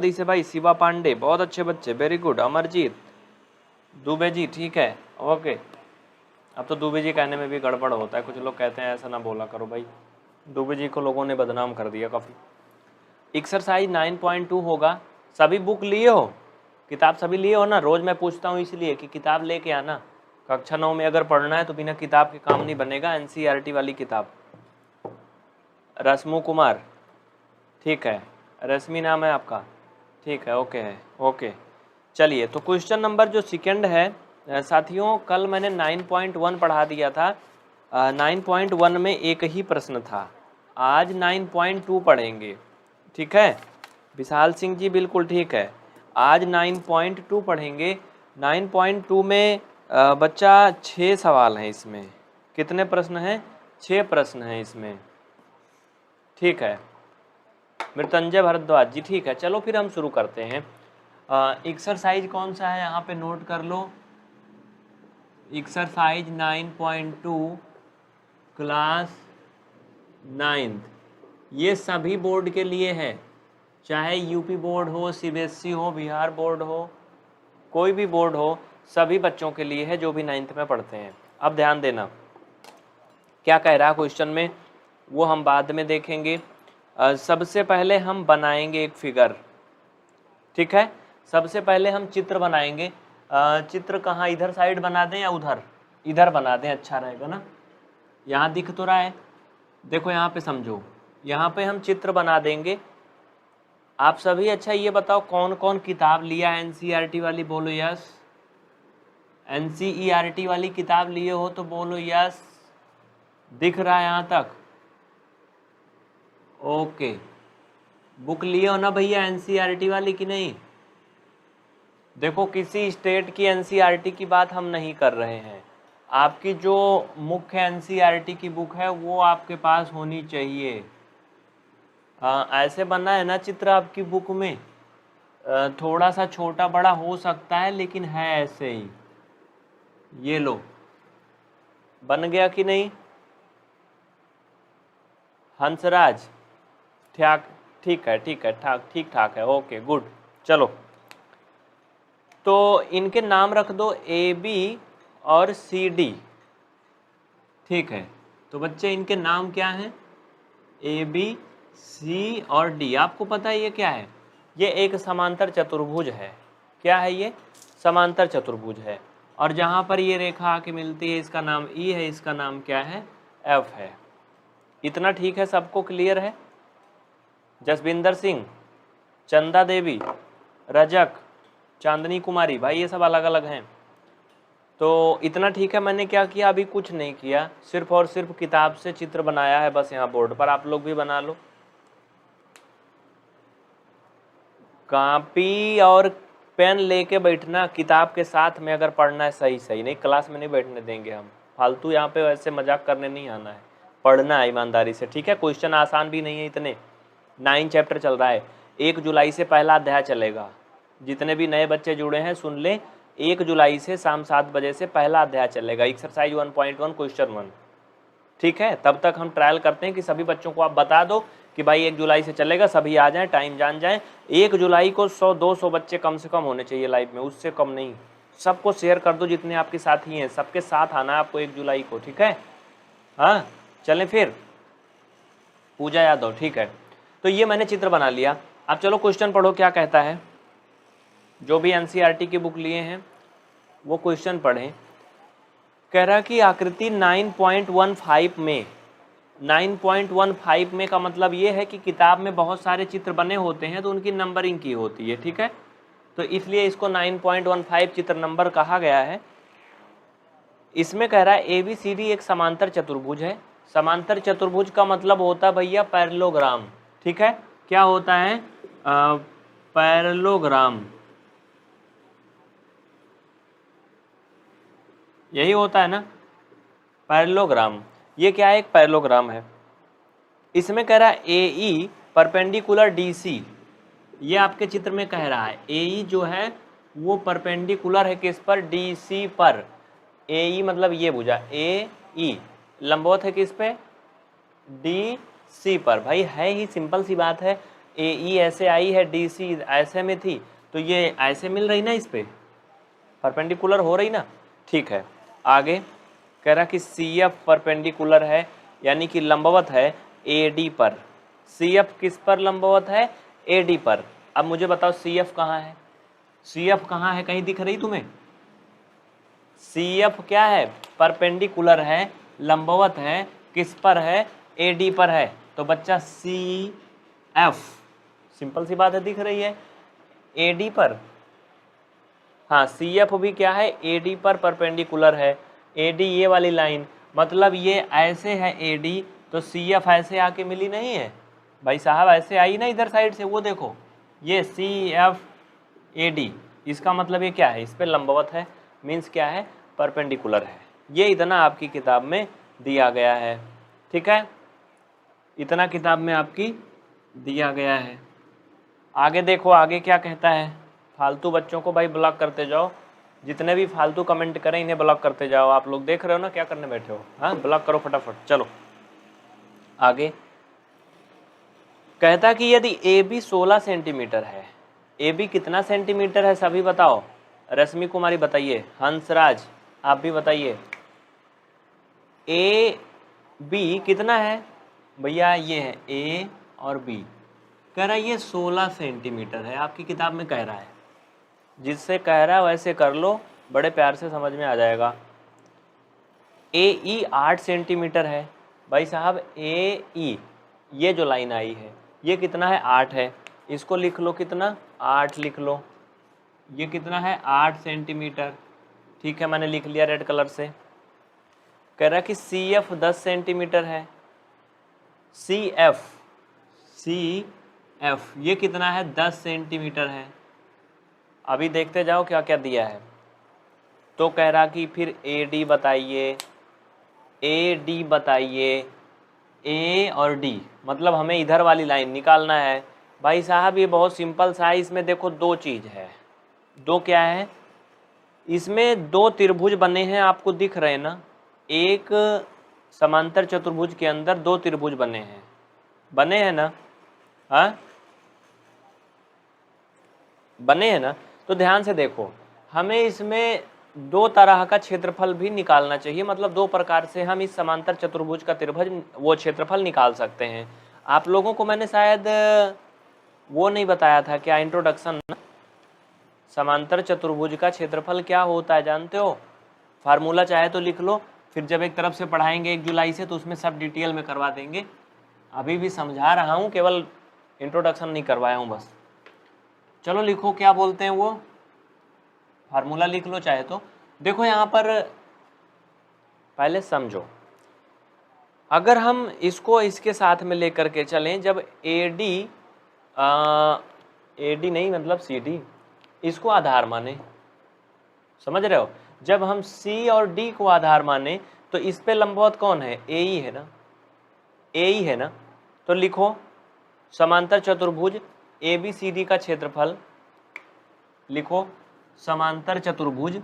से भाई शिवा पांडे, बहुत अच्छे बच्चे, वेरी गुड। अमरजीत दुबे जी, ठीक है, ओके। अब तो दुबे जी कहने में भी गड़बड़ होता है, कुछ लोग कहते हैं ऐसा ना बोला करो भाई। दुबे जी को लोगों ने बदनाम कर दिया काफ़ी। एक्सरसाइज 9.2 होगा। सभी बुक लिए हो, किताब सभी लिए हो ना? रोज़ मैं पूछता हूँ इसलिए कि किताब लेके आना। कक्षा 9 में अगर पढ़ना है तो बिना किताब के काम नहीं बनेगा, एनसीईआरटी वाली किताब। रश्मु कुमार, ठीक है, रश्मि नाम है आपका, ठीक है, ओके है, ओके। चलिए, तो क्वेश्चन नंबर जो सेकंड है साथियों, कल मैंने 9.1 पढ़ा दिया था। 9.1 में एक ही प्रश्न था, आज 9.2 पढ़ेंगे, ठीक है। विशाल सिंह जी बिल्कुल ठीक है, आज 9.2 पढ़ेंगे। 9.2 में बच्चा 6 सवाल हैं इसमें। कितने प्रश्न हैं? 6 प्रश्न हैं इसमें, ठीक है। मृत्युंजय भारद्वाज जी, ठीक है। चलो फिर हम शुरू करते हैं। एक्सरसाइज कौन सा है यहाँ पे नोट कर लो। एक्सरसाइज 9.2 क्लास 9th, ये सभी बोर्ड के लिए है, चाहे यूपी बोर्ड हो, सीबीएसई हो, बिहार बोर्ड हो, कोई भी बोर्ड हो, सभी बच्चों के लिए है जो भी 9th में पढ़ते हैं। अब ध्यान देना क्या कह रहा है क्वेश्चन में, वो हम बाद में देखेंगे। सबसे पहले हम बनाएंगे एक फिगर, ठीक है। सबसे पहले हम चित्र बनाएंगे। चित्र कहाँ, इधर साइड बना दें या उधर? इधर बना दें, अच्छा रहेगा ना। यहाँ दिख तो रहा है, देखो यहाँ पे समझो, यहाँ पे हम चित्र बना देंगे। आप सभी अच्छा ये बताओ कौन कौन किताब लिया है एनसीईआरटी वाली, बोलो यस। एनसीईआरटी वाली किताब लिए हो तो बोलो यस। दिख रहा है यहाँ तक? ओके, बुक लिए हो ना भैया एनसीईआरटी वाली कि नहीं? देखो, किसी स्टेट की एनसीईआरटी की बात हम नहीं कर रहे हैं, आपकी जो मुख्य एनसीईआरटी की बुक है वो आपके पास होनी चाहिए। ऐसे बना है ना चित्र आपकी बुक में, थोड़ा सा छोटा बड़ा हो सकता है लेकिन है ऐसे ही। ये लो, बन गया कि नहीं हंसराज? ठीक है, ठीक है, ठीक ठाक है, ओके गुड। चलो, तो इनके नाम रख दो ए बी और सी डी, ठीक है। तो बच्चे इनके नाम क्या हैं? ए बी सी और डी। आपको पता है ये क्या है? ये एक समांतर चतुर्भुज है। क्या है ये? समांतर चतुर्भुज है। और जहाँ पर ये रेखा आके मिलती है इसका नाम ई है, इसका नाम क्या है? एफ है। इतना ठीक है, सबको क्लियर है? जसविंदर सिंह, चंदा देवी, रजक, चांदनी कुमारी, भाई ये सब अलग अलग हैं। तो इतना ठीक है। मैंने क्या किया, अभी कुछ नहीं किया, सिर्फ और सिर्फ किताब से चित्र बनाया है बस यहाँ बोर्ड पर। आप लोग भी बना लो, कॉपी और पेन लेके बैठना किताब के साथ में, अगर पढ़ना है सही सही, नहीं क्लास में नहीं बैठने देंगे हम, फालतू यहाँ पे वैसे मजाक करने नहीं आना है, पढ़ना है ईमानदारी से, ठीक है। क्वेश्चन आसान भी नहीं है इतने। 9 चैप्टर चल रहा है, 1 जुलाई से पहला अध्याय चलेगा। जितने भी नए बच्चे जुड़े हैं सुन ले, 1 जुलाई से शाम 7 बजे से पहला अध्याय चलेगा, एक्सरसाइज 1.1 क्वेश्चन 1, ठीक है। तब तक हम ट्रायल करते हैं कि सभी बच्चों को आप बता दो कि भाई 1 जुलाई से चलेगा, सभी आ जाएं, टाइम जान जाएं। 1 जुलाई को 100-200 बच्चे कम से कम होने चाहिए लाइव में, उससे कम नहीं। सबको शेयर कर दो, जितने आपके साथी हैं सबके साथ आना है आपको 1 जुलाई को, ठीक है। हाँ चलें फिर। पूजा यादव, ठीक है। तो ये मैंने चित्र बना लिया। अब चलो क्वेश्चन पढ़ो क्या कहता है। जो भी एनसीईआरटी की बुक लिए हैं वो क्वेश्चन पढ़ें। कह रहा कि आकृति 9.15 में, 9.15 में का मतलब ये है कि किताब में बहुत सारे चित्र बने होते हैं तो उनकी नंबरिंग की होती है, ठीक है। तो इसलिए इसको 9.15 चित्र नंबर कहा गया है। इसमें कह रहा है ए बी सी डी एक समांतर चतुर्भुज है। समांतर चतुर्भुज का मतलब होता है भैया पैरेललोग्राम, ठीक है। क्या होता है? पैरेललोग्राम, यही होता है ना, पैरेललोग्राम। ये क्या है? एक पैरेललोग्राम है। इसमें कह रहा है ए ई परपेंडिकुलर डी सी, ये आपके चित्र में कह रहा है ए ई जो है वो परपेंडिकुलर है किस पर? डी सी पर। ए ई मतलब ये भुजा ए ई लंबवत है किस पे? डी सी पर। भाई है ही, सिंपल सी बात है। ए ई ऐसे आई है, डी सी ऐसे में थी, तो ये ऐसे मिल रही ना, इस पे परपेंडिकुलर हो रही ना। ठीक है, आगे कह रहा कि सी एफ परपेंडिकुलर है, यानी कि लंबवत है ए डी पर। सी एफ किस पर लंबवत है? ए डी पर। अब मुझे बताओ सी एफ कहाँ है? सी एफ कहाँ है, कहीं दिख रही तुम्हें? सी एफ क्या है? परपेंडिकुलर है, लंबवत है, किस पर है? ए डी पर है। तो बच्चा सी एफ, सिंपल सी बात है, दिख रही है ए डी पर। हाँ, सी एफ भी क्या है? ए डी पर परपेंडिकुलर है। ए डी ये वाली लाइन, मतलब ये ऐसे है ए डी, तो सी एफ ऐसे आके मिली नहीं है भाई साहब, ऐसे आई ना इधर साइड से, वो देखो ये सी एफ ए डी, इसका मतलब ये क्या है? इस पे लंबवत है, मीन्स क्या है? परपेंडिकुलर है। ये इतना आपकी किताब में दिया गया है, ठीक है, इतना किताब में आपकी दिया गया है। आगे देखो, आगे क्या कहता है। फालतू बच्चों को भाई ब्लॉक करते जाओ, जितने भी फालतू कमेंट करें इन्हें ब्लॉक करते जाओ। आप लोग देख रहे हो ना क्या करने बैठे हो, हाँ ब्लॉक करो फटाफट। चलो आगे कहता कि यदि ए बी 16 सेंटीमीटर है, ए बी कितना सेंटीमीटर है सभी बताओ। रश्मि कुमारी बताइए, हंसराज आप भी बताइए, ए बी कितना है भैया? ये है ए और बी, कह रहा है ये 16 सेंटीमीटर है, आपकी किताब में कह रहा है। जिससे कह रहा है वैसे कर लो, बड़े प्यार से समझ में आ जाएगा। ए ई 8 सेंटीमीटर है भाई साहब, ए ई ये जो लाइन आई है ये कितना है? 8 है। इसको लिख लो कितना? 8 लिख लो। ये कितना है? 8 सेंटीमीटर। ठीक है, मैंने लिख लिया रेड कलर से। कह रहा कि सी एफ 10 सेंटीमीटर है। सी एफ ये कितना है? 10 सेंटीमीटर है। अभी देखते जाओ क्या क्या दिया है। तो कह रहा कि फिर ए डी बताइए, ए डी बताइए, ए और डी, मतलब हमें इधर वाली लाइन निकालना है। भाई साहब ये बहुत सिंपल सा है, इसमें देखो दो चीज़ है। दो क्या है? इसमें दो त्रिभुज बने हैं, आपको दिख रहे हैं ना। एक समांतर चतुर्भुज के अंदर दो त्रिभुज बने हैं ना, हाँ बने हैं ना। तो ध्यान से देखो, हमें इसमें दो तरह का क्षेत्रफल भी निकालना चाहिए, मतलब दो प्रकार से हम इस समांतर चतुर्भुज का त्रिभुज वो क्षेत्रफल निकाल सकते हैं। आप लोगों को मैंने शायद वो नहीं बताया था क्या, इंट्रोडक्शन। समांतर चतुर्भुज का क्षेत्रफल क्या होता है जानते हो? फार्मूला चाहे तो लिख लो, फिर जब एक तरफ से पढ़ाएंगे 1 जुलाई से तो उसमें सब डिटेल में करवा देंगे। अभी भी समझा रहा हूँ, केवल इंट्रोडक्शन नहीं करवाया हूँ बस। चलो लिखो क्या बोलते हैं वो, फार्मूला लिख लो चाहे तो। देखो यहाँ पर पहले समझो, अगर हम इसको इसके साथ में लेकर के चलें, जब ए डी नहीं मतलब सी डी, इसको आधार माने, समझ रहे हो? जब हम सी और डी को आधार माने तो इस पे लंबवत कौन है? ए ही है ना, ए ही है ना। तो लिखो समांतर चतुर्भुज ए बी सी डी का क्षेत्रफल, लिखो समांतर चतुर्भुज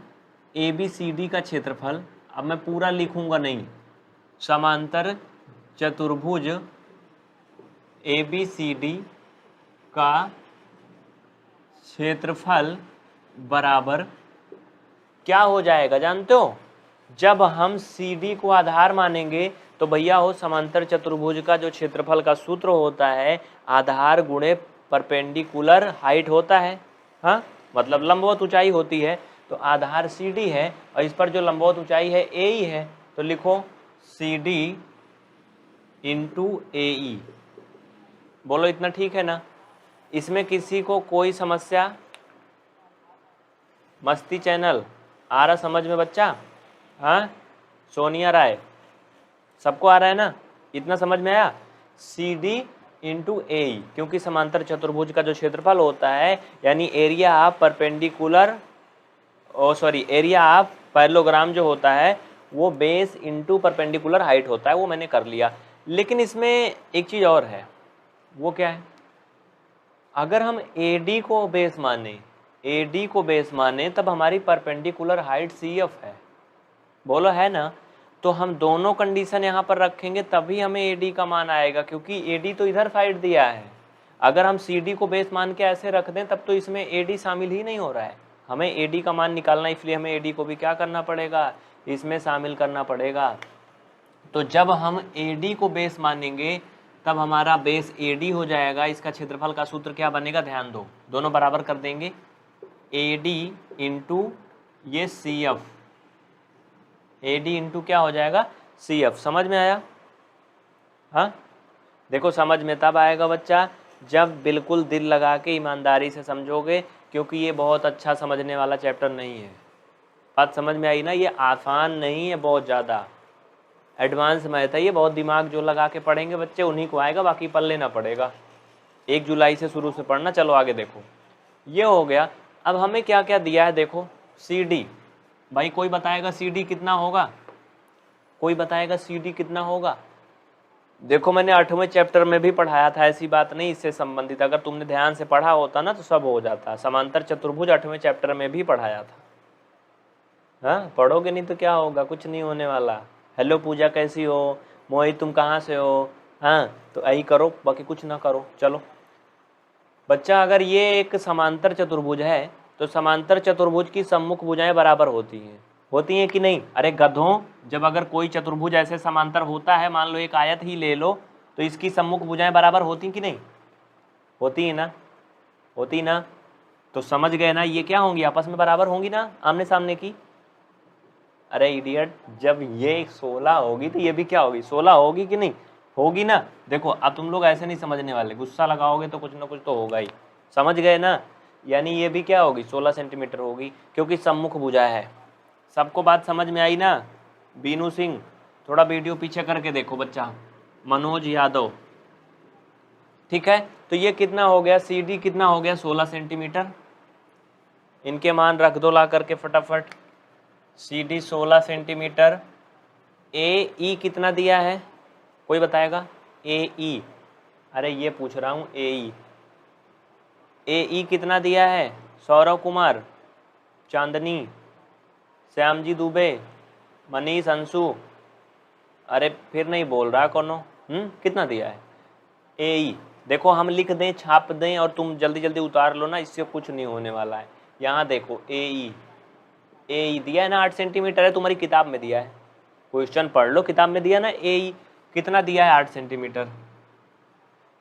ए बी सी डी का क्षेत्रफल। अब मैं पूरा लिखूंगा नहीं, समांतर चतुर्भुज ए बी सी डी का क्षेत्रफल बराबर क्या हो जाएगा जानते हो? जब हम सी डी को आधार मानेंगे तो भैया हो समांतर चतुर्भुज का जो क्षेत्रफल का सूत्र होता है आधार गुणे परपेंडिकुलर हाइट होता है, हाँ मतलब लंबवत ऊंचाई होती है। तो आधार सी डी है और इस पर जो लंबवत ऊंचाई है ए ई है, तो लिखो सी डी इंटू ए ई। बोलो इतना ठीक है ना? इसमें किसी को कोई समस्या? मस्ती चैनल आ रहा समझ में बच्चा? हाँ सोनिया राय, सबको आ रहा है ना? इतना समझ में आया? सी डी इंटू ए ई, क्योंकि समांतर चतुर्भुज का जो क्षेत्रफल होता है यानी area of perpendicular area of parallelogram जो होता है वो बेस इंटू परपेंडिकुलर हाइट होता है। वो मैंने कर लिया। लेकिन इसमें एक चीज़ और है, वो क्या है? अगर हम ए डी को बेस माने तब हमारी परपेंडिकुलर हाइट सी एफ है, बोलो है ना? तो हम दोनों कंडीशन यहाँ पर रखेंगे तभी हमें ए डी का मान आएगा, क्योंकि ए डी तो इधर साइड दिया है अगर हम सी डी को बेस मान के ऐसे रख दें तब तो इसमें ए डी शामिल ही नहीं हो रहा है। हमें ए डी का मान निकालना, इसलिए हमें ए डी को भी क्या करना पड़ेगा, इसमें शामिल करना पड़ेगा। तो जब हम ए डी को बेस मानेंगे तब हमारा बेस ए डी हो जाएगा। इसका क्षेत्रफल का सूत्र क्या बनेगा, ध्यान दो, दोनों बराबर कर देंगे, ए डी इंटू ये C F, A D into क्या हो जाएगा, सी एफ। समझ में आया? हाँ, देखो समझ में तब आएगा बच्चा जब बिल्कुल दिल लगा के ईमानदारी से समझोगे, क्योंकि ये बहुत अच्छा समझने वाला चैप्टर नहीं है। बात समझ में आई ना? ये आसान नहीं है, बहुत ज़्यादा एडवांस मैथ है ये। बहुत दिमाग जो लगा के पढ़ेंगे बच्चे उन्हीं को आएगा, बाकी पढ़ लेना पड़ेगा। 1 जुलाई से शुरू से पढ़ना। चलो आगे देखो, ये हो गया। अब हमें क्या क्या दिया है देखो, सी डी। भाई कोई बताएगा सी डी कितना होगा, कोई बताएगा सी डी कितना होगा? देखो मैंने 8वें चैप्टर में भी पढ़ाया था, ऐसी बात नहीं इससे संबंधित। अगर तुमने ध्यान से पढ़ा होता ना तो सब हो जाता। समांतर चतुर्भुज 8वें चैप्टर में भी पढ़ाया था। हाँ, पढ़ोगे नहीं तो क्या होगा, कुछ नहीं होने वाला। हेलो पूजा कैसी हो, मोहित तुम कहाँ से हो, हाँ तो यही करो, बाकी कुछ ना करो। चलो बच्चा, अगर ये एक समांतर चतुर्भुज है तो समांतर चतुर्भुज की सम्मुख भुजाएं बराबर होती हैं कि नहीं? अरे गधों, जब अगर कोई चतुर्भुज ऐसे समांतर होता है, मान लो एक आयत ही ले लो, तो इसकी सम्मुख भुजाएं बराबर होती कि नहीं? होती है ना, होती ना? तो समझ गए ना, ये क्या होंगी, आपस में बराबर होंगी ना, आमने सामने की। अरे इडियट, जब ये 16 होगी तो ये भी क्या होगी, 16 होगी कि नहीं? होगी ना। देखो अब तुम लोग ऐसे नहीं समझने वाले, गुस्सा लगाओगे तो कुछ ना कुछ तो होगा ही। समझ गए ना? यानी ये भी क्या होगी, 16 सेंटीमीटर होगी, क्योंकि सम्मुख भुजा है। सबको बात समझ में आई ना? बीनू सिंह, थोड़ा वीडियो पीछे करके देखो बच्चा, मनोज यादव, ठीक है। तो ये कितना हो गया, सी डी कितना हो गया, 16 सेंटीमीटर। इनके मान रख दो ला करके फटाफट। C D 16 centimetre. ए ई कितना दिया है, कोई बताएगा? ए ई, अरे ये पूछ रहा हूँ, ए ई कितना दिया है? सौरव कुमार, चांदनी, श्यामजी दुबे, मनीष, अंशु, अरे फिर नहीं बोल रहा कोनो। कितना दिया है? ए ई देखो, हम लिख दें, छाप दें और तुम जल्दी जल्दी उतार लो ना, इससे कुछ नहीं होने वाला है। यहाँ देखो ए ई दिया है ना, 8 सेंटीमीटर है, तुम्हारी किताब में दिया है। क्वेश्चन पढ़ लो, किताब में दिया ना ए ई कितना दिया है, 8 सेंटीमीटर।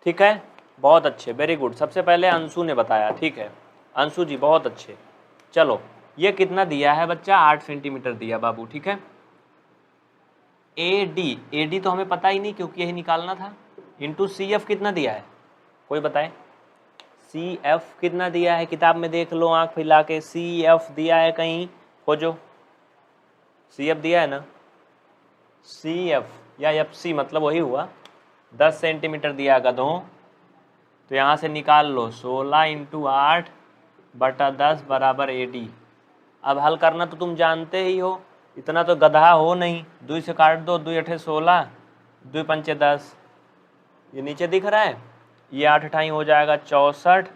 ठीक है, बहुत अच्छे, वेरी गुड। सबसे पहले अंशु ने बताया, ठीक है अंशु जी, बहुत अच्छे। चलो ये कितना दिया है बच्चा, 8 सेंटीमीटर दिया बाबू, ठीक है। ए डी तो हमें पता ही नहीं, क्योंकि यही निकालना था। इंटू सी एफ कितना दिया है, कोई बताए? सी एफ कितना दिया है, किताब में देख लो आंख फैला के, सी एफ दिया है कहीं, खोजो। सी एफ दिया है ना, सी एफ या एफ सी मतलब वही हुआ। 10 सेंटीमीटर दिया गधों, तो यहाँ से निकाल लो 16 इंटू 8 बटा 10 बराबर ए डी। अब हल करना तो तुम जानते ही हो, इतना तो गधा हो नहीं। 2 से काट दो, 2 8 16, 2 5 10, ये नीचे दिख रहा है, ये 8 अठाई हो जाएगा 64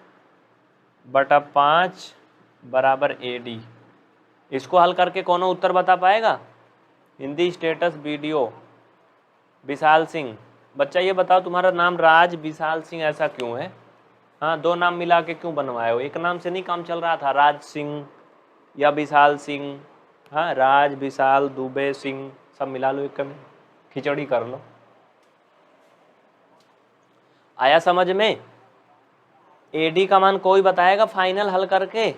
बटा 5 बराबर ए डी। इसको हल करके कौन उत्तर बता पाएगा? Hindi status video, Vishal Singh. बच्चा ये बताओ, तुम्हारा नाम राज विशाल सिंह ऐसा क्यों है? हाँ, 2 नाम मिला के क्यों बनवाए हो? एक नाम से नहीं काम चल रहा था, राज सिंह या विशाल सिंह? हाँ, राज विशाल दुबे सिंह सब मिला लो, एक में खिचड़ी कर लो। आया समझ में? एडी का मान कोई बताएगा फाइनल हल करके?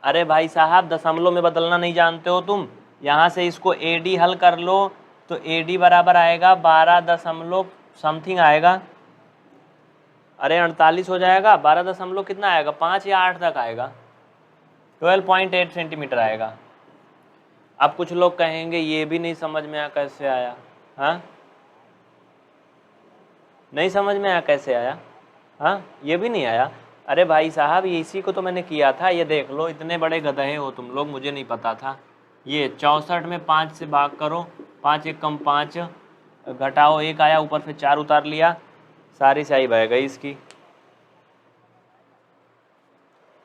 अरे भाई साहब, दशमलव में बदलना नहीं जानते हो तुम। यहाँ से इसको एडी हल कर लो तो एडी बराबर आएगा 12 दशमलव समथिंग आएगा। अरे 48 हो जाएगा, 12 दशमलव कितना आएगा, 5 या 8 तक आएगा, 12.8 सेंटीमीटर आएगा। अब कुछ लोग कहेंगे ये भी नहीं समझ में आया, कैसे आया? हाँ, नहीं समझ में आया, कैसे आया? हाँ, ये भी नहीं आया। अरे भाई साहब, ये इसी को तो मैंने किया था, ये देख लो, इतने बड़े गधे हो तुम लोग, मुझे नहीं पता था। ये 64 में 5 से भाग करो, 5 एक कम 5, घटाओ 1 आया, ऊपर से 4 उतार लिया, सारी स्याही बह गई इसकी।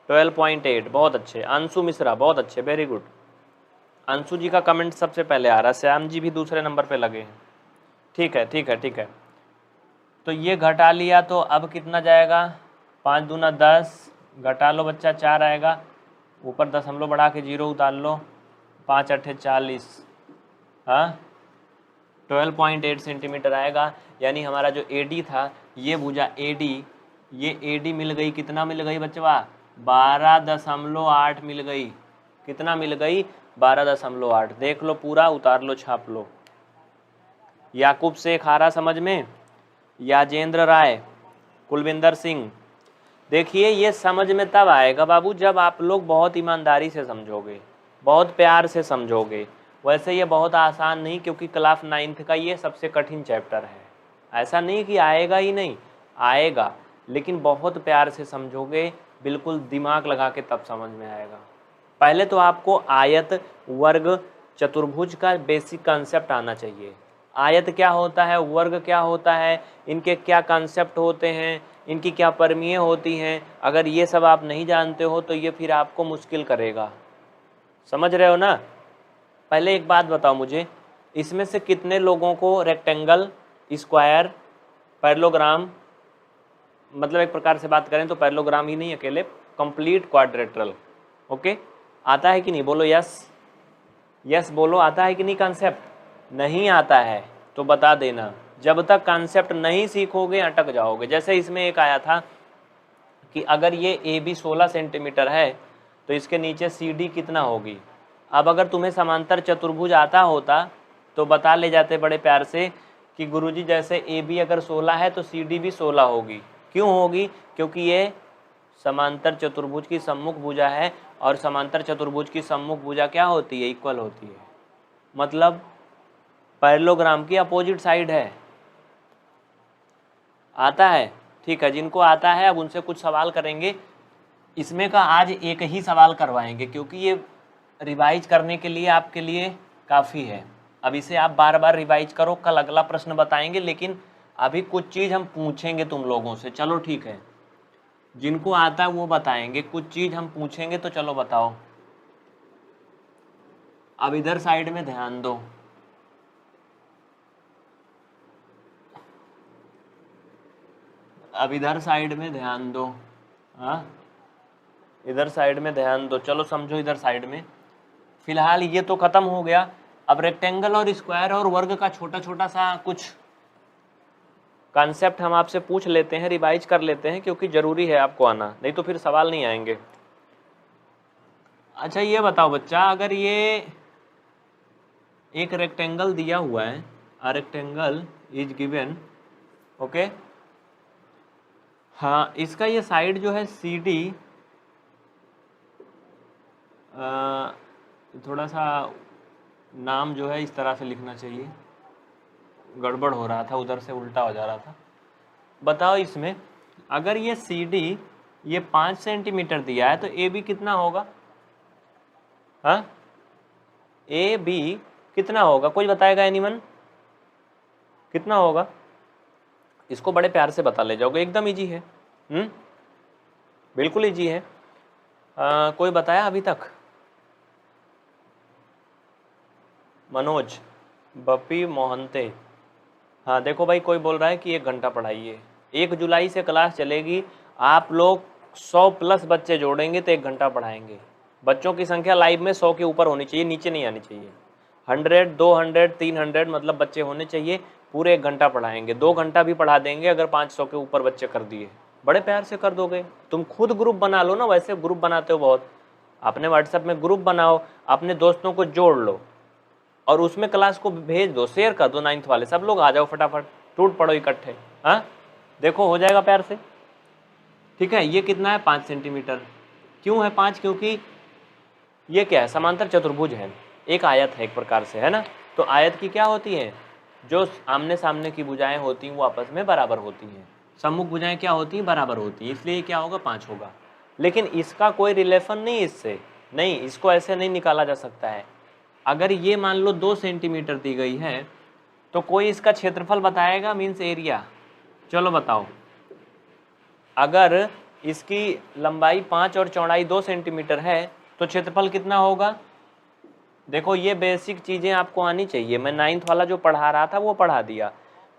12.8, बहुत अच्छे। अंशु मिश्रा, बहुत अच्छे, वेरी गुड। अंशु जी का कमेंट सबसे पहले आ रहा है, श्याम जी भी दूसरे नंबर पे लगे हैं। ठीक है ठीक है ठीक है। तो ये घटा लिया तो अब कितना जाएगा, 5 दूना 10, घटा लो बच्चा 4 आएगा, ऊपर दशमलव बढ़ा के 0 उतार लो, 5 अट्ठे 40, हाँ 12.8 सेंटीमीटर आएगा। यानी हमारा जो AD था, ये भुजा AD, ये AD मिल गई, कितना मिल गई बच्चवा, 12.8 मिल गई। कितना मिल गई, 12.8। देख लो पूरा, उतार लो, छाप लो। याकूब शेख आ रहा समझ में, याजेंद्र राय, कुलविंदर सिंह। देखिए ये समझ में तब आएगा बाबू जब आप लोग बहुत ईमानदारी से समझोगे, बहुत प्यार से समझोगे। वैसे ये बहुत आसान नहीं, क्योंकि क्लास 9th का ये सबसे कठिन चैप्टर है। ऐसा नहीं कि आएगा ही नहीं, आएगा, लेकिन बहुत प्यार से समझोगे, बिल्कुल दिमाग लगा के तब समझ में आएगा। पहले तो आपको आयत, वर्ग, चतुर्भुज का बेसिक कॉन्सेप्ट आना चाहिए। आयत क्या होता है, वर्ग क्या होता है, इनके क्या कॉन्सेप्ट होते हैं, इनकी क्या परमीय होती हैं। अगर ये सब आप नहीं जानते हो तो ये फिर आपको मुश्किल करेगा। समझ रहे हो ना। पहले एक बात बताओ मुझे, इसमें से कितने लोगों को रेक्टेंगल, स्क्वायर, पैरेललोग्राम, मतलब एक प्रकार से बात करें तो पैरेललोग्राम ही नहीं, अकेले कंप्लीट क्वाड्रेटरल, ओके, आता है कि नहीं, बोलो यस, यस बोलो, आता है कि नहीं कॉन्सेप्ट। नहीं आता है तो बता देना, जब तक कॉन्सेप्ट नहीं सीखोगे अटक जाओगे। जैसे इसमें एक आया था कि अगर ये AB 16 सेंटीमीटर है तो इसके नीचे CD कितना होगी। अब अगर तुम्हें समांतर चतुर्भुज आता होता तो बता ले जाते बड़े प्यार से कि गुरुजी जैसे AB अगर 16 है तो CD भी 16 होगी। क्यों होगी, क्योंकि ये समांतर चतुर्भुज की सम्मुख भुजा है, और समांतर चतुर्भुज की सम्मुख भुजा क्या होती है, इक्वल होती है, मतलब पैरेललोग्राम की अपोजिट साइड है। आता है, ठीक है, जिनको आता है अब उनसे कुछ सवाल करेंगे। इसमें का आज एक ही सवाल करवाएंगे, क्योंकि ये रिवाइज करने के लिए आपके लिए काफ़ी है। अब इसे आप बार बार रिवाइज करो, कल अगला प्रश्न बताएंगे, लेकिन अभी कुछ चीज़ हम पूछेंगे तुम लोगों से। चलो ठीक है, जिनको आता है वो बताएंगे, कुछ चीज़ हम पूछेंगे, तो चलो बताओ। अब इधर साइड में ध्यान दो, अब इधर साइड में ध्यान दो, हाँ इधर साइड में ध्यान दो। चलो समझो इधर साइड में। फिलहाल ये तो खत्म हो गया। अब रेक्टेंगल और स्क्वायर और वर्ग का छोटा छोटा सा कुछ कॉन्सेप्ट हम आपसे पूछ लेते हैं, रिवाइज कर लेते हैं, क्योंकि जरूरी है आपको आना, नहीं तो फिर सवाल नहीं आएंगे। अच्छा ये बताओ बच्चा, अगर ये एक रेक्टेंगल दिया हुआ है, a rectangle is given, okay, हाँ इसका ये साइड जो है CD, थोड़ा सा नाम जो है इस तरह से लिखना चाहिए, गड़बड़ हो रहा था, उधर से उल्टा हो जा रहा था। बताओ इसमें अगर ये CD ये 5 सेंटीमीटर दिया है तो AB कितना होगा, हाँ AB कितना होगा, कोई बताएगा एनीवन, कितना होगा। इसको बड़े प्यार से बता ले जाओगे, एकदम इजी है, बिल्कुल इजी है। कोई बताया अभी तक, मनोज, बप्पी, मोहंते, हाँ देखो भाई कोई बोल रहा है कि 1 घंटा पढ़ाइए। 1 जुलाई से क्लास चलेगी, आप लोग 100+ बच्चे जोड़ेंगे तो 1 घंटा पढ़ाएंगे। बच्चों की संख्या लाइव में 100 के ऊपर होनी चाहिए, नीचे नहीं आनी चाहिए। 100, 200, 300 मतलब बच्चे होने चाहिए, पूरे 1 घंटा पढ़ाएंगे। 2 घंटा भी पढ़ा देंगे अगर 500 के ऊपर बच्चे कर दिए, बड़े प्यार से कर दोगे। तुम खुद ग्रुप बना लो ना, वैसे ग्रुप बनाते हो बहुत, अपने व्हाट्सएप में ग्रुप बनाओ, अपने दोस्तों को जोड़ लो और उसमें क्लास को भेज दो, शेयर कर दो 9th वाले, सब लोग आ जाओ फटाफट, टूट पड़ो इकट्ठे। हाँ देखो हो जाएगा प्यार से, ठीक है। ये कितना है, 5 सेंटीमीटर। क्यों है 5, क्योंकि ये क्या है, समांतर चतुर्भुज है, एक आयत है एक प्रकार से, है ना। तो आयत की क्या होती है, जो आमने सामने की भुजाएं होती हैं वो आपस में बराबर होती हैं, सम्मुख भुजाएं क्या होती हैं, बराबर होती हैं, इसलिए क्या होगा 5 होगा। लेकिन इसका कोई रिलेशन नहीं इससे, नहीं, इसको ऐसे नहीं निकाला जा सकता है। अगर ये मान लो 2 सेंटीमीटर दी गई है तो कोई इसका क्षेत्रफल बताएगा, मीन्स एरिया। चलो बताओ, अगर इसकी लंबाई 5 और चौड़ाई 2 सेंटीमीटर है तो क्षेत्रफल कितना होगा। देखो ये बेसिक चीज़ें आपको आनी चाहिए, मैं 9th वाला जो पढ़ा रहा था वो पढ़ा दिया,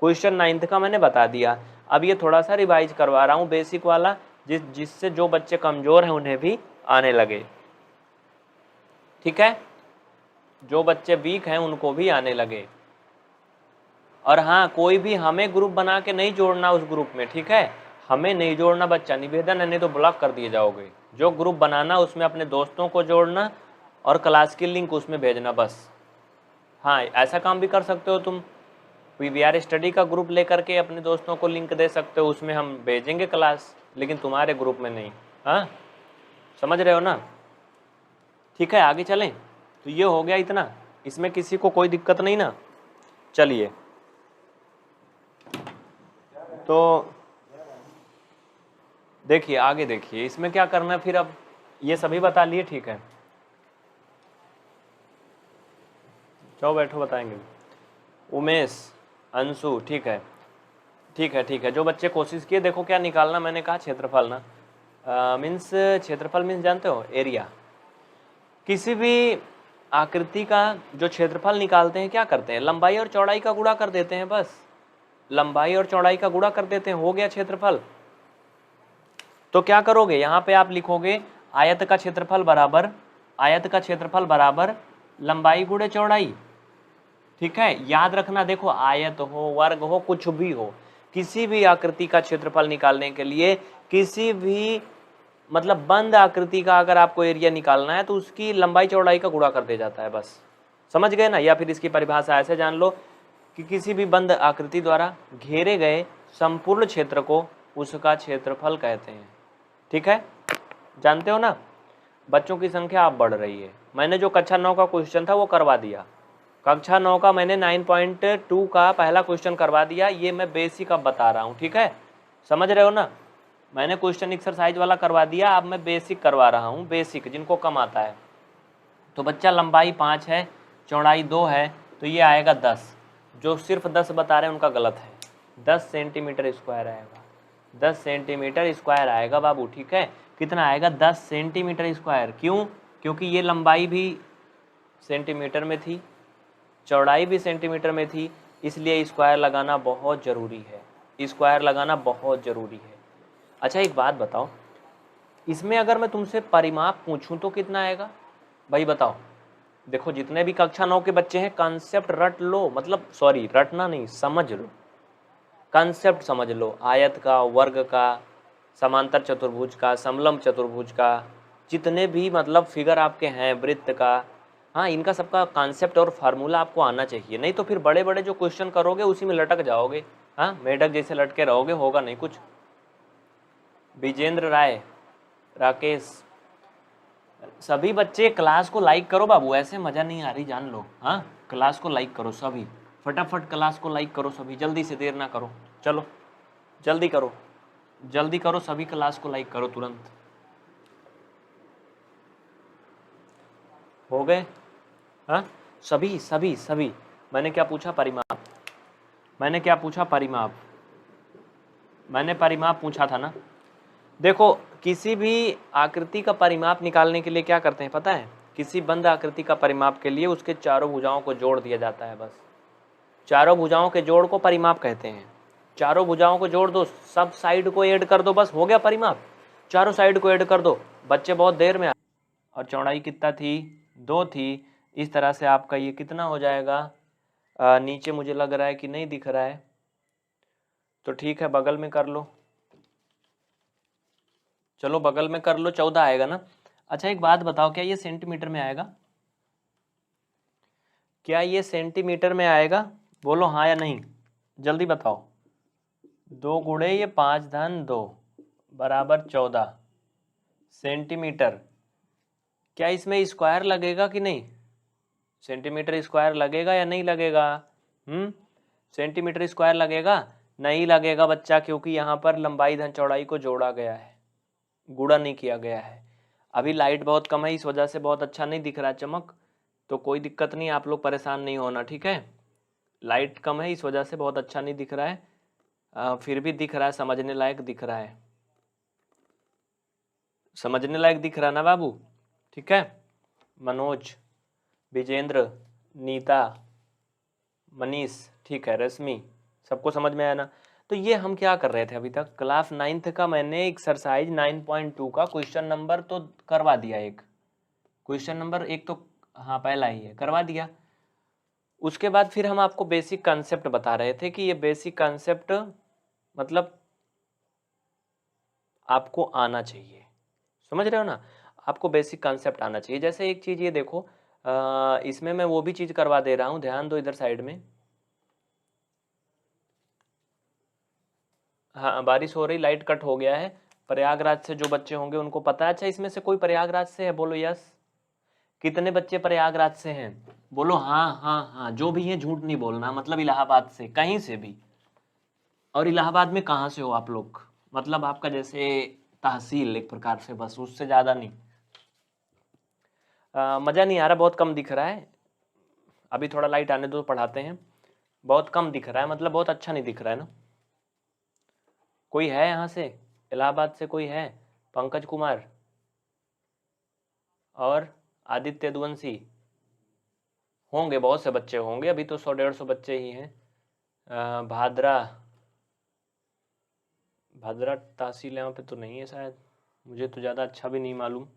क्वेश्चन 9th का मैंने बता दिया। अब ये थोड़ा सा रिवाइज करवा रहा हूँ बेसिक वाला, जिससे जो बच्चे कमज़ोर हैं उन्हें भी आने लगे, ठीक है, जो बच्चे वीक हैं उनको भी आने लगे। और हाँ, कोई भी हमें ग्रुप बना के नहीं जोड़ना उस ग्रुप में, ठीक है, हमें नहीं जोड़ना बच्चा, निवेदन है, नहीं तो ब्लॉक कर दिए जाओगे। जो ग्रुप बनाना उसमें अपने दोस्तों को जोड़ना और क्लास की लिंक उसमें भेजना बस। हाँ, ऐसा काम भी कर सकते हो तुम, PVR स्टडी का ग्रुप लेकर के अपने दोस्तों को लिंक दे सकते हो, उसमें हम भेजेंगे क्लास, लेकिन तुम्हारे ग्रुप में नहीं। हाँ, समझ रहे हो ना? ठीक है, आगे चलें। तो ये हो गया इतना, इसमें किसी को कोई दिक्कत नहीं ना? चलिए, तो देखिए आगे, देखिए इसमें क्या करना है फिर। अब ये सभी बता लिए, ठीक है, चलो बैठो बताएंगे। उमेश, अंशु, ठीक है, ठीक है, ठीक है। जो बच्चे कोशिश किए, देखो क्या निकालना, मैंने कहा क्षेत्रफल ना, मीन्स क्षेत्रफल मीन्स जानते हो, एरिया। किसी भी आकृति का जो क्षेत्रफल निकालते हैं क्या करते हैं, लंबाई और चौड़ाई का गुणा कर देते हैं, बस लंबाई और चौड़ाई का गुणा कर देते हैं, हो गया क्षेत्रफल। तो क्या करोगे, यहाँ पे आप लिखोगे आयत का क्षेत्रफल बराबर, आयत का क्षेत्रफल बराबर लंबाई गुणे चौड़ाई, ठीक है। याद रखना, देखो आयत हो, वर्ग हो, कुछ भी हो, किसी भी आकृति का क्षेत्रफल निकालने के लिए, किसी भी मतलब बंद आकृति का अगर आपको एरिया निकालना है तो उसकी लंबाई चौड़ाई का गुणा कर दिया जाता है, बस समझ गए ना। या फिर इसकी परिभाषा ऐसे जान लो कि किसी भी बंद आकृति द्वारा घेरे गए संपूर्ण क्षेत्र को उसका क्षेत्रफल कहते हैं, ठीक है, जानते हो ना। बच्चों की संख्या अब बढ़ रही है, मैंने जो कक्षा 9 का क्वेश्चन था वो करवा दिया, कक्षा 9 का मैंने 9.2 का पहला क्वेश्चन करवा दिया, ये मैं बेसिक अब बता रहा हूँ, ठीक है, समझ रहे हो ना। मैंने क्वेश्चन एक्सरसाइज वाला करवा दिया, अब मैं बेसिक करवा रहा हूँ, बेसिक जिनको कम आता है। तो बच्चा लंबाई 5 है, चौड़ाई 2 है, तो ये आएगा 10। जो सिर्फ 10 बता रहे हैं उनका गलत है, 10 सेंटीमीटर स्क्वायर आएगा, 10 सेंटीमीटर स्क्वायर आएगा बाबू, ठीक है। कितना आएगा, 10 सेंटीमीटर स्क्वायर। क्यों? क्योंकि ये लंबाई भी सेंटीमीटर में थी, चौड़ाई भी सेंटीमीटर में थी, इसलिए स्क्वायर लगाना बहुत ज़रूरी है, स्क्वायर लगाना बहुत ज़रूरी है। अच्छा एक बात बताओ, इसमें अगर मैं तुमसे परिमाप पूछूं तो कितना आएगा भाई, बताओ। देखो जितने भी कक्षा 9 के बच्चे हैं, कॉन्सेप्ट रट लो, मतलब सॉरी रटना नहीं, समझ लो, कॉन्सेप्ट समझ लो, आयत का, वर्ग का, समांतर चतुर्भुज का, समलंब चतुर्भुज का, जितने भी मतलब फिगर आपके हैं, वृत्त का, हाँ इनका सबका कॉन्सेप्ट और फार्मूला आपको आना चाहिए, नहीं तो फिर बड़े बड़े जो क्वेश्चन करोगे उसी में लटक जाओगे, हाँ मेढक जैसे लटके रहोगे, होगा नहीं कुछ। विजेंद्र राय, राकेश, सभी बच्चे क्लास को लाइक करो बाबू, ऐसे मज़ा नहीं आ रही जान लो, हाँ क्लास को लाइक करो सभी, फटाफट क्लास को लाइक करो सभी, जल्दी से, देर ना करो, चलो जल्दी करो, जल्दी करो, सभी क्लास को लाइक करो तुरंत। हो गए? हाँ सभी सभी सभी। मैंने क्या पूछा, परिमाप, मैंने क्या पूछा, परिमाप, मैंने परिमाप पूछा था ना। देखो किसी भी आकृति का परिमाप निकालने के लिए क्या करते हैं पता है, किसी बंद आकृति का परिमाप के लिए उसके चारों भुजाओं को जोड़ दिया जाता है, बस चारों भुजाओं के जोड़ को परिमाप कहते हैं। चारों भुजाओं को जोड़ दो, सब साइड को ऐड कर दो, बस हो गया परिमाप, चारों साइड को ऐड कर दो। बच्चे बहुत देर में और चौड़ाई कितना थी, 2 थी, इस तरह से आपका ये कितना हो जाएगा, नीचे मुझे लग रहा है कि नहीं दिख रहा है, तो ठीक है बगल में कर लो, चलो बगल में कर लो, 14 आएगा ना। अच्छा एक बात बताओ, क्या ये सेंटीमीटर में आएगा, क्या ये सेंटीमीटर में आएगा, बोलो हाँ या नहीं, जल्दी बताओ। 2 गुणे ये 5 धन 2 बराबर 14 सेंटीमीटर। क्या इसमें स्क्वायर लगेगा कि नहीं, सेंटीमीटर स्क्वायर लगेगा या नहीं लगेगा, सेंटीमीटर स्क्वायर लगेगा, नहीं लगेगा बच्चा, क्योंकि यहाँ पर लंबाई धन चौड़ाई को जोड़ा गया है, गुणा नहीं किया गया है। अभी लाइट बहुत कम है, इस वजह से बहुत अच्छा नहीं दिख रहा है चमक, तो कोई दिक्कत नहीं, आप लोग परेशान नहीं होना, ठीक है। लाइट कम है इस वजह से बहुत अच्छा नहीं दिख रहा है, फिर भी दिख रहा है, समझने लायक दिख रहा है, समझने लायक दिख रहा है ना बाबू, ठीक है। मनोज, विजेंद्र, नीता, मनीष, ठीक है, रश्मि, सबको समझ में आया ना। तो तो ये हम क्या कर रहे थे अभी तक, क्लास 9th का मैंने एक्सरसाइज 9.2 का क्वेश्चन नंबर तो करवा दिया, एक क्वेश्चन नंबर एक तो हाँ पहला ही है करवा दिया। उसके बाद फिर हम आपको बेसिक कॉन्सेप्ट बता रहे थे कि ये बेसिक कॉन्सेप्ट मतलब आपको आना चाहिए, समझ रहे हो ना, आपको बेसिक कॉन्सेप्ट आना चाहिए। जैसे एक चीज़ ये देखो, इसमें मैं वो भी चीज़ करवा दे रहा हूँ, ध्यान दो इधर साइड में। हाँ बारिश हो रही, लाइट कट हो गया है। प्रयागराज से जो बच्चे होंगे उनको पता है। अच्छा इसमें से कोई प्रयागराज से है, बोलो यस। कितने बच्चे प्रयागराज से हैं, बोलो हाँ हाँ हाँ। जो भी है झूठ नहीं बोलना, मतलब इलाहाबाद से, कहीं से भी। और इलाहाबाद में कहाँ से हो आप लोग, मतलब आपका जैसे तहसील एक प्रकार से, बस उससे ज़्यादा नहीं। मज़ा नहीं आ रहा, बहुत कम दिख रहा है। अभी थोड़ा लाइट आने दो, पढ़ाते हैं। बहुत कम दिख रहा है, मतलब बहुत अच्छा नहीं दिख रहा है ना। कोई है यहाँ से, इलाहाबाद से कोई है? पंकज कुमार और आदित्य यदुवंशी होंगे, बहुत से बच्चे होंगे, अभी तो 100-150 बच्चे ही हैं। भादरा तहसील यहाँ पे तो नहीं है शायद, मुझे तो ज़्यादा अच्छा भी नहीं मालूम।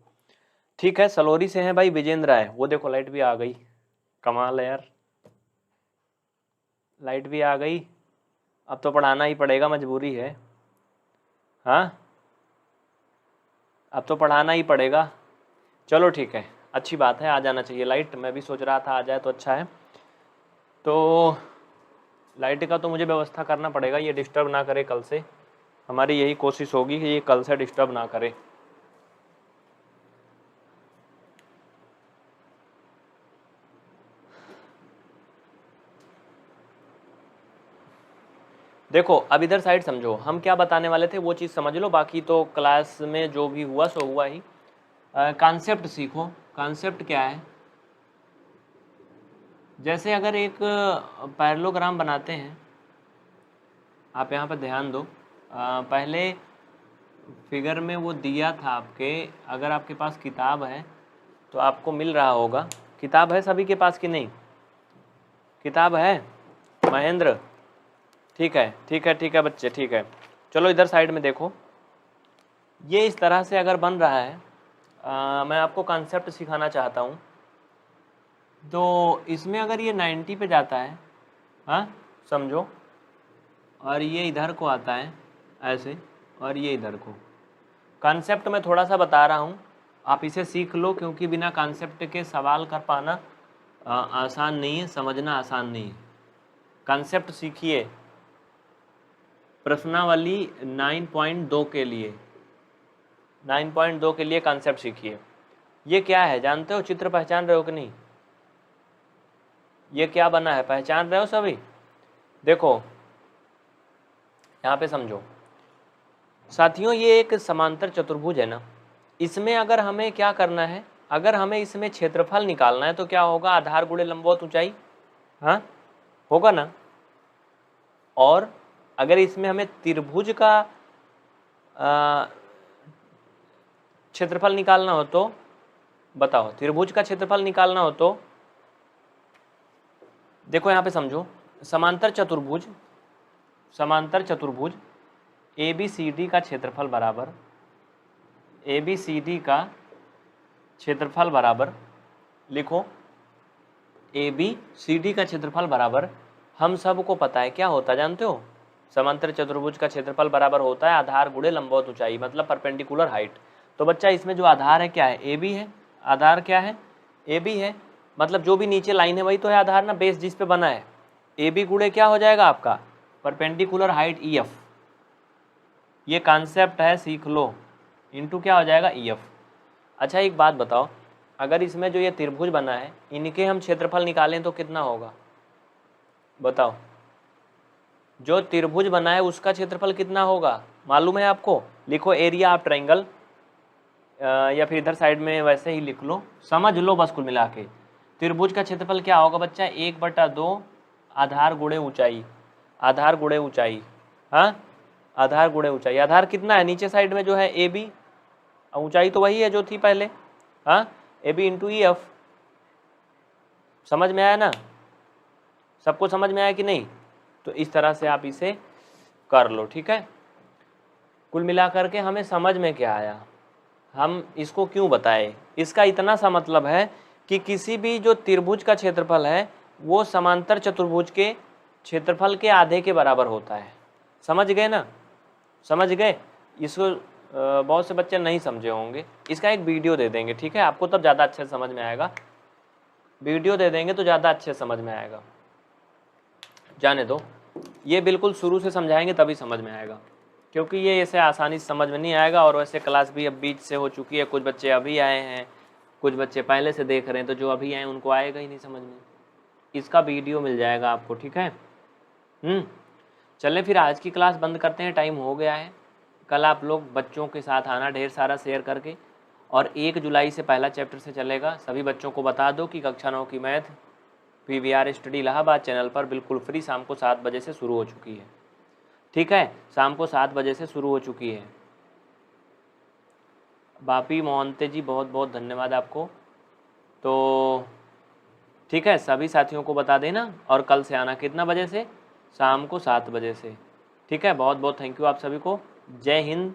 ठीक है, सलोरी से हैं भाई विजेंद्र राय। वो देखो लाइट भी आ गई, कमाल है यार, लाइट भी आ गई। अब तो पढ़ाना ही पड़ेगा, मजबूरी है। हाँ अब तो पढ़ाना ही पड़ेगा। चलो ठीक है, अच्छी बात है, आ जाना चाहिए लाइट। मैं भी सोच रहा था आ जाए तो अच्छा है। तो लाइट का तो मुझे व्यवस्था करना पड़ेगा, ये डिस्टर्ब ना करे कल से। हमारी यही कोशिश होगी कि ये कल से डिस्टर्ब ना करे। देखो अब इधर साइड समझो, हम क्या बताने वाले थे वो चीज़ समझ लो, बाकी तो क्लास में जो भी हुआ सो हुआ ही। कॉन्सेप्ट सीखो। कॉन्सेप्ट क्या है, जैसे अगर एक पैरेललोग्राम बनाते हैं, आप यहाँ पर ध्यान दो। पहले फिगर में वो दिया था आपके, अगर आपके पास किताब है तो आपको मिल रहा होगा। किताब है सभी के पास कि नहीं? किताब है महेंद्र? ठीक है ठीक है ठीक है बच्चे, ठीक है। चलो इधर साइड में देखो, ये इस तरह से अगर बन रहा है, मैं आपको कॉन्सेप्ट सिखाना चाहता हूँ। तो इसमें अगर ये 90 पे जाता है, हाँ समझो, और ये इधर को आता है ऐसे, और ये इधर को। कॉन्सेप्ट मैं थोड़ा सा बता रहा हूँ, आप इसे सीख लो, क्योंकि बिना कॉन्सेप्ट के सवाल कर पाना आसान नहीं है, समझना आसान नहीं है। कॉन्सेप्ट सीखिए प्रश्नावली 9.2 के लिए, 9.2 के लिए कॉन्सेप्ट सीखिए। ये क्या है जानते हो, चित्र पहचान रहे हो कि नहीं? ये क्या बना है, पहचान रहे हो सभी? देखो यहाँ पे समझो साथियों, ये एक समांतर चतुर्भुज है ना। इसमें अगर हमें क्या करना है, अगर हमें इसमें क्षेत्रफल निकालना है तो क्या होगा, आधार गुणे लंबवत ऊंचाई, हाँ होगा ना। और अगर इसमें हमें त्रिभुज का क्षेत्रफल निकालना हो तो बताओ, त्रिभुज का क्षेत्रफल निकालना हो तो देखो यहाँ पे समझो, समांतर चतुर्भुज ABCD का क्षेत्रफल बराबर, ABCD का क्षेत्रफल बराबर, लिखो ABCD का क्षेत्रफल बराबर, हम सबको पता है क्या होता है जानते हो, समांतर चतुर्भुज का क्षेत्रफल बराबर होता है आधार गुणे लंबवत ऊंचाई, मतलब परपेंडिकुलर हाइट। तो बच्चा इसमें जो आधार है क्या है, AB है। आधार क्या है, AB है, मतलब जो भी नीचे लाइन है वही तो है आधार ना, बेस जिस पे बना है। AB गुणे क्या हो जाएगा आपका, परपेंडिकुलर हाइट EF। ये कॉन्सेप्ट है, सीख लो, इंटू क्या हो जाएगा EF। अच्छा एक बात बताओ, अगर इसमें जो ये त्रिभुज बना है इनके हम क्षेत्रफल निकालें तो कितना होगा बताओ? जो त्रिभुज बना है उसका क्षेत्रफल कितना होगा मालूम है आपको? लिखो एरिया ऑफ ट्रायंगल, या फिर इधर साइड में वैसे ही लिख लो, समझ लो बस कुल मिला के। त्रिभुज का क्षेत्रफल क्या होगा बच्चा, 1/2 आधार गुणे ऊंचाई, आधार गुणे ऊंचाई, हाँ आधार गुणे ऊंचाई। आधार कितना है नीचे साइड में जो है AB, ऊंचाई तो वही है जो थी पहले, हाँ AB इंटू EF। समझ में आया ना, सबको समझ में आया कि नहीं? तो इस तरह से आप इसे कर लो, ठीक है। कुल मिलाकर के हमें समझ में क्या आया, हम इसको क्यों बताए, इसका इतना सा मतलब है कि किसी भी जो त्रिभुज का क्षेत्रफल है वो समांतर चतुर्भुज के क्षेत्रफल के आधे के बराबर होता है। समझ गए ना, समझ गए। इसको बहुत से बच्चे नहीं समझे होंगे, इसका एक वीडियो दे देंगे, ठीक है, आपको तब ज़्यादा अच्छे से समझ में आएगा। वीडियो दे देंगे तो ज़्यादा अच्छे से समझ में आएगा। जाने दो, ये बिल्कुल शुरू से समझाएंगे तभी समझ में आएगा, क्योंकि ये ऐसे आसानी से समझ में नहीं आएगा। और वैसे क्लास भी अब बीच से हो चुकी है, कुछ बच्चे अभी आए हैं, कुछ बच्चे पहले से देख रहे हैं, तो जो अभी आए उनको आएगा ही नहीं समझ में। इसका वीडियो मिल जाएगा आपको, ठीक है। चलें फिर आज की क्लास बंद करते हैं, टाइम हो गया है। कल आप लोग बच्चों के साथ आना ढेर सारा शेयर करके, और 1 जुलाई से पहला चैप्टर से चलेगा। सभी बच्चों को बता दो कि कक्षा 9 की math PVR study Allahabad channel पर बिल्कुल फ्री शाम को 7 बजे से शुरू हो चुकी है, ठीक है, शाम को 7 बजे से शुरू हो चुकी है। बापी मोहंते जी बहुत बहुत धन्यवाद आपको। तो ठीक है, सभी साथियों को बता देना, और कल से आना कितना बजे से, शाम को 7 बजे से, ठीक है। बहुत बहुत थैंक यू आप सभी को। जय हिंद।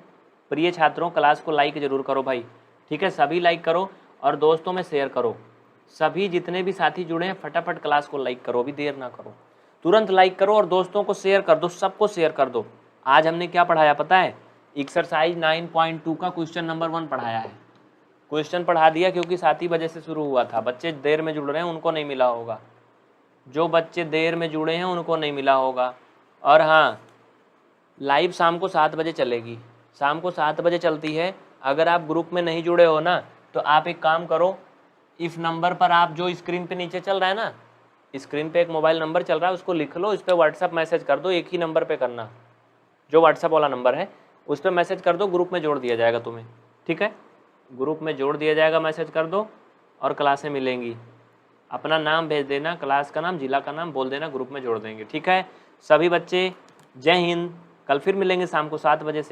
प्रिय छात्रों, क्लास को लाइक ज़रूर करो भाई, ठीक है, सभी लाइक करो और दोस्तों में शेयर करो। सभी जितने भी साथी जुड़े हैं फटाफट क्लास को लाइक करो, अभी देर ना करो, तुरंत लाइक करो और दोस्तों को शेयर कर दो, सबको शेयर कर दो। आज हमने क्या पढ़ाया पता है, एक्सरसाइज 9.2 का क्वेश्चन नंबर 1 पढ़ाया है। क्वेश्चन पढ़ा दिया क्योंकि 7 ही बजे से शुरू हुआ था। बच्चे देर में जुड़ रहे हैं उनको नहीं मिला होगा, जो बच्चे देर में जुड़े हैं उनको नहीं मिला होगा। और हाँ, लाइव शाम को 7 बजे चलेगी, शाम को 7 बजे चलती है। अगर आप ग्रुप में नहीं जुड़े हो ना, तो आप एक काम करो, इस नंबर पर आप जो स्क्रीन पे नीचे चल रहा है ना, स्क्रीन पे एक मोबाइल नंबर चल रहा है, उसको लिख लो, इस पर व्हाट्सअप मैसेज कर दो, एक ही नंबर पे करना, जो व्हाट्सअप वाला नंबर है उस पर मैसेज कर दो, ग्रुप में जोड़ दिया जाएगा तुम्हें, ठीक है, ग्रुप में जोड़ दिया जाएगा, मैसेज कर दो और क्लासें मिलेंगी। अपना नाम भेज देना, क्लास का नाम, जिला का नाम बोल देना, ग्रुप में जोड़ देंगे, ठीक है। सभी बच्चे जय हिंद। कल फिर मिलेंगे शाम को 7 बजे से।